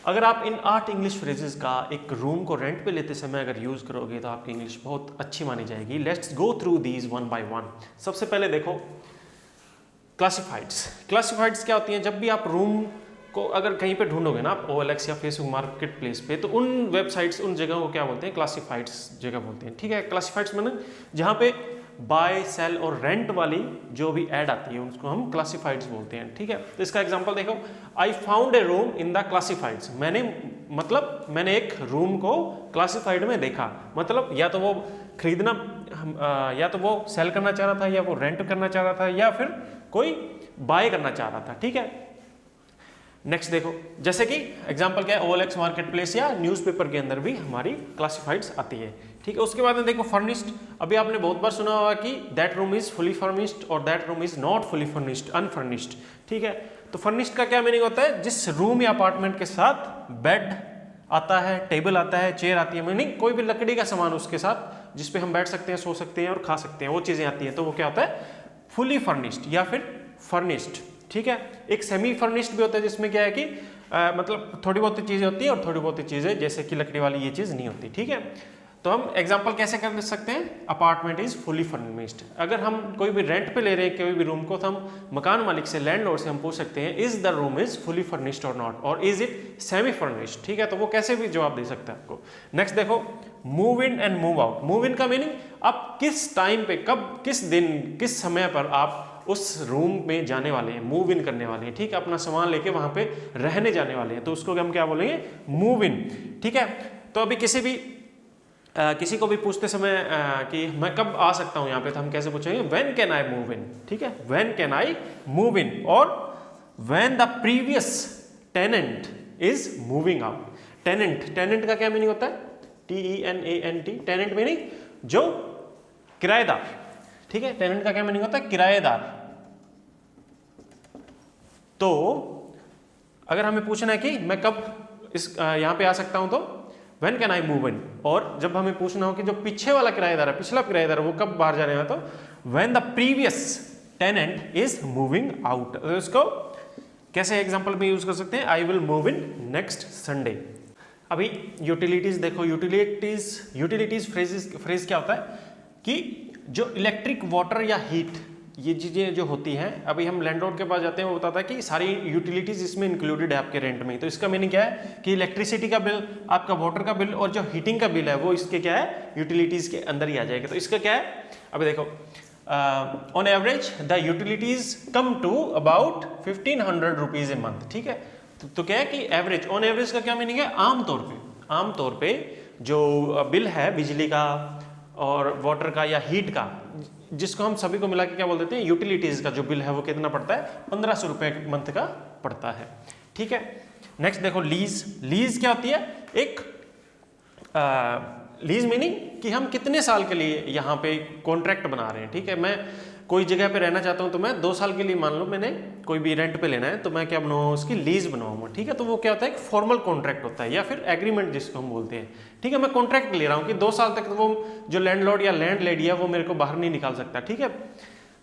अगर आप इन 8 English phrases का एक रूम को रेंट पे लेते समय अगर यूज़ करोगे तो आपकी इंग्लिश बहुत अच्छी मानी जाएगी। Let's go through these one by one. सबसे पहले देखो क्लासिफाइड्स। क्लासिफाइड्स क्या होती हैं? जब भी आप रूम को अगर कहीं पे ढूंढोगे ना आप OLX या फेसबुक मार्केट प्लेस पे, तो उन वेबसाइट्स उन जगह को क्या बोलते हैं? क्लासिफाइड्स जगह बोलते हैं। ठीक है, क्लासिफाइड्स मतलब जहाँ पे बाय सेल और रेंट वाली जो भी ऐड आती है उसको हम क्लासिफाइड्स बोलते हैं। ठीक है, तो इसका एग्जांपल देखो, I found a room in the classifieds. मैंने एक रूम को क्लासिफाइड में देखा, मतलब या तो वो खरीदना या तो वो सेल करना चाह रहा था, या वो रेंट करना चाह रहा था, या फिर कोई बाय करना चाह रहा था। ठीक है, नेक्स्ट देखो, जैसे कि एग्जांपल क्या है, OLX मार्केट प्लेस या न्यूज़पेपर के अंदर भी हमारी क्लासिफाइड्स आती है। ठीक है, उसके बाद में देखो फर्निश्ड। अभी आपने बहुत बार सुना होगा कि that room is fully furnished और that room is not fully furnished, unfurnished. ठीक है, तो फर्निश्ड का क्या मीनिंग होता है? जिस रूम या अपार्टमेंट के साथ बेड आता है, टेबल आता है, चेयर आती है, मीनिंग कोई भी लकड़ी का सामान उसके साथ जिसपे हम बैठ सकते हैं, सो सकते हैं और खा सकते हैं, वो चीजें आती हैं, तो वो क्या होता है? फुली फर्निश्ड या फिर फर्निश्ड। ठीक है, एक सेमी फर्निश्ड भी होता है जिसमें क्या है कि मतलब थोड़ी बहुत चीजें होती है और थोड़ी बहुत चीजें जैसे कि लकड़ी वाली ये चीज नहीं होती। ठीक है, तो हम एग्जांपल कैसे कर सकते हैं? Apartment is fully furnished. अगर हम कोई भी रेंट पे ले रहे हैं कोई भी रूम को, तो हम मकान मालिक से, लैंडलॉर्ड से हम पूछ सकते हैं is the room is fully furnished और नॉट, और इज इट सेमी फर्निश्ड। ठीक है, तो वो कैसे भी जवाब दे सकता है आपको। नेक्स्ट देखो, move in and move out. Move in का मीनिंग आप किस टाइम पे, कब, किस दिन, किस समय पर आप उस रूम में जाने वाले हैं, मूव इन करने वाले हैं। ठीक है, अपना सामान लेके वहां पे रहने जाने वाले हैं, तो उसको हम क्या बोलेंगे? Move in. ठीक है, तो अभी किसी को भी पूछते समय कि मैं कब आ सकता हूं यहाँ पे, तो हम कैसे पूछेंगे? When can I move in. ठीक है, when can I move in, और when the previous tenant is moving out. Tenant का क्या मीनिंग होता है? TENANT। टेनेंट मीनिंग जो किराएदार। ठीक है, टेनेंट का क्या मीनिंग होता है? किराएदार। तो अगर हमें पूछना है कि मैं कब यहां पे आ सकता हूं, तो when can I move in. और जब हमें पूछना हो कि जो पीछे वाला किराएदार है, पिछला किराएदार है, वो कब बाहर जाने वाला, तो when the previous tenant is moving out. तो इसको कैसे एग्जांपल में यूज कर सकते हैं? I will move in next Sunday. अभी यूटिलिटीज देखो, यूटिलिटीज फ्रेज क्या होता है कि जो इलेक्ट्रिक, वाटर या हीट, ये चीजें जो होती हैं, अभी हम लैंडलॉर्ड के पास जाते हैं, वो बताता है कि सारी यूटिलिटीज इसमें इंक्लूडेड है आपके रेंट में। तो इसका मीनिंग क्या है कि इलेक्ट्रिसिटी का बिल, आपका वाटर का बिल और जो हीटिंग का बिल है वो इसके क्या है? यूटिलिटीज के अंदर ही आ जाएगा। तो इसका क्या है? अभी देखो, on average the utilities come to about 1500 rupees a month. ठीक है, तो क्या है कि एवरेज, ऑन एवरेज का क्या मीनिंग है? आमतौर पे जो बिल है बिजली का और वाटर का या हीट का, जिसको हम सभी को मिला के क्या बोल देते हैं? यूटिलिटीज का जो बिल है वो कितना पड़ता है? 1500 रुपए मंथ का पड़ता है। ठीक है, नेक्स्ट देखो, लीज क्या होती है? एक लीज मीनिंग कि हम कितने साल के लिए यहाँ पे कॉन्ट्रैक्ट बना रहे हैं। ठीक है, मैं कोई जगह पे रहना चाहता हूँ, तो मैं 2 साल के लिए, मान लो मैंने कोई भी रेंट पे लेना है, तो मैं क्या बनाऊंगा? उसकी लीज बनाऊंगा। ठीक है, तो वो क्या होता है? एक फॉर्मल कॉन्ट्रैक्ट होता है या फिर एग्रीमेंट जिसको हम बोलते हैं। ठीक है, मैं कॉन्ट्रैक्ट ले रहा हूँ कि 2 साल तक वो जो लैंडलॉर्ड या लैंडलेडी है वो मेरे को बाहर नहीं निकाल सकता। ठीक है,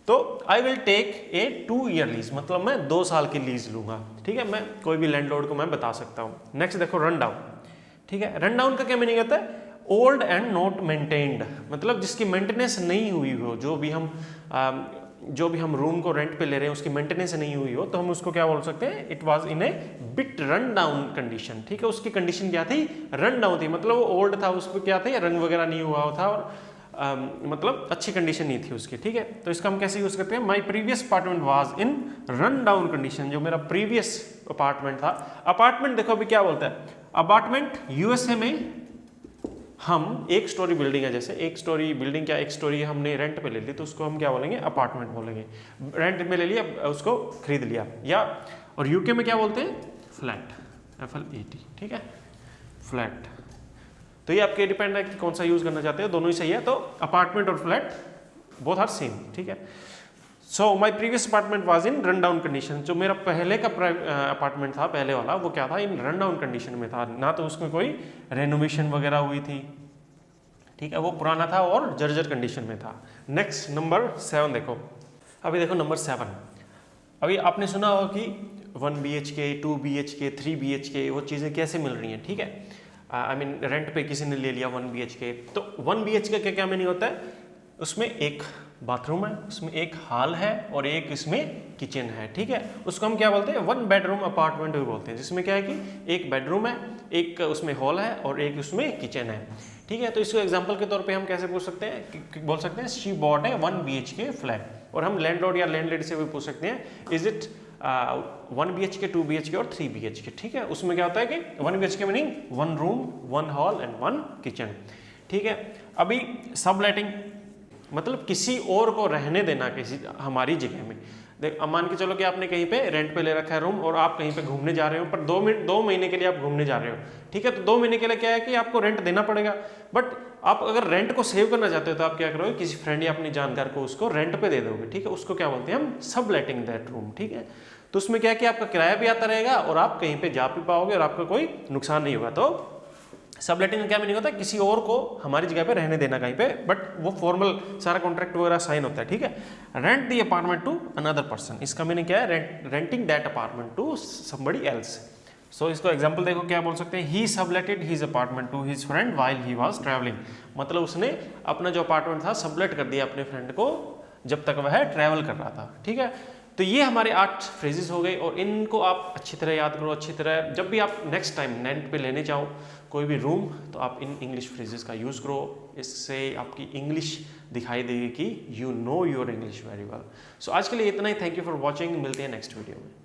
तो I will take a 2 year lease, मतलब मैं 2 साल की लीज लूंगा। ठीक है, मैं कोई भी लैंडलॉर्ड को मैं बता सकता हूँ। नेक्स्ट देखो, रन डाउन। ठीक है, रन डाउन का क्या मीनिंग होता है? ओल्ड एंड नॉट मेंटेन्ड, मतलब जिसकी मेंटेनेंस नहीं हुई हो, जो भी हम रूम को रेंट पे ले रहे हैं उसकी मेंटेनेंस नहीं हुई हो, तो हम उसको क्या बोल सकते हैं? It was in A bit run down condition. ठीक है, उसकी कंडीशन क्या थी? रन डाउन थी, मतलब वो ओल्ड था, उस पर क्या था? रंग वगैरह नहीं हुआ था और मतलब अच्छी कंडीशन नहीं थी उसकी। ठीक है, तो इसका हम कैसे यूज करते हैं? माई previous apartment was in run down condition. जो मेरा प्रीवियस अपार्टमेंट था, अपार्टमेंट देखो अभी क्या बोलता है? अपार्टमेंट यूएसए में हम एक स्टोरी बिल्डिंग है, जैसे एक स्टोरी बिल्डिंग, क्या एक स्टोरी हमने रेंट पे ले ली, तो उसको हम क्या बोलेंगे? अपार्टमेंट बोलेंगे। रेंट में ले लिया, उसको खरीद लिया। या और यूके में क्या बोलते हैं? Flat, FLAT। ठीक है, फ्लैट। तो ये आपके डिपेंड है कि कौन सा यूज करना चाहते हो, दोनों ही सही है। तो अपार्टमेंट और फ्लैट बोथ आर सेम। ठीक है, so my previous apartment was in run down condition. जो मेरा पहले का अपार्टमेंट था, पहले वाला, वो क्या था? इन रन डाउन कंडीशन में था, ना तो उसमें कोई रेनोवेशन वगैरह हुई थी। ठीक है, वो पुराना था और जर्जर कंडीशन में था। नेक्स्ट नंबर 7 देखो। अभी देखो नंबर 7, अभी आपने सुना होगा कि 1 BHK 2 BHK 3 BHK वो चीज़ें कैसे मिल रही हैं, ठीक है। आई मीन रेंट पे किसी ने ले लिया 1 BHK, तो 1 BHK का क्या मीनिंग होता है, उसमें एक बाथरूम है, उसमें एक हॉल है और एक इसमें किचन है, ठीक है। उसको हम क्या बोलते हैं, 1 बेडरूम अपार्टमेंट भी बोलते हैं, जिसमें क्या है कि एक बेडरूम है, एक उसमें हॉल है और एक उसमें किचन है, ठीक है। तो इसको एग्जांपल के तौर पे हम कैसे पूछ सकते हैं, बोल सकते हैं शी बॉट है 1 BHK फ्लैट, और हम लैंडलॉर्ड या लैंडलेडी से भी पूछ सकते हैं इज इट 1 BHK 2 BHK और 3 BHK, ठीक है। उसमें क्या होता है कि 1 BHK meaning 1 room 1 hall and 1 kitchen, ठीक है। अभी सबलेटिंग मतलब किसी और को रहने देना किसी हमारी जगह में। देख, अब मान के चलो कि आपने कहीं पे रेंट पे ले रखा है रूम और आप कहीं पे घूमने जा रहे हो, पर 2 महीने के लिए आप घूमने जा रहे हो, ठीक है। तो 2 महीने के लिए क्या है कि आपको रेंट देना पड़ेगा, बट आप अगर रेंट को सेव करना चाहते हो तो आप क्या करोगे, किसी फ्रेंड या अपनी जानकार को उसको रेंट पे दे दोगे, ठीक है। उसको क्या बोलते हैं हम, सब लेटिंग दैट रूम, ठीक है। तो उसमें क्या है कि आपका किराया भी आता रहेगा और आप कहीं पे जा भी पाओगे और आपका कोई नुकसान नहीं होगा। तो सबलेटिंग का क्या मीनिंग होता है, किसी और को हमारी जगह पे रहने देना कहीं पे, बट वो फॉर्मल सारा कॉन्ट्रैक्ट वगैरह साइन होता है, ठीक है। Rent the apartment to another person, इसका मीनिंग क्या है, renting that apartment to somebody else. So इसको एग्जांपल देखो क्या बोल सकते हैं, he subletted his apartment to his friend while he was travelling, मतलब उसने अपना जो अपार्टमेंट था सबलेट कर दिया अपने फ्रेंड को जब तक वह ट्रैवल कर रहा था, ठीक है। तो ये हमारे 8 फ्रेजेस हो गए और इनको आप अच्छी तरह याद करो, अच्छी तरह जब भी आप नेक्स्ट टाइम रेंट पे लेने जाओ कोई भी रूम, तो आप इन इंग्लिश फ्रेजेस का यूज़ करो, इससे आपकी इंग्लिश दिखाई देगी कि you know your English very well. So आज के लिए इतना ही, थैंक यू फॉर वॉचिंग, मिलते हैं नेक्स्ट वीडियो में।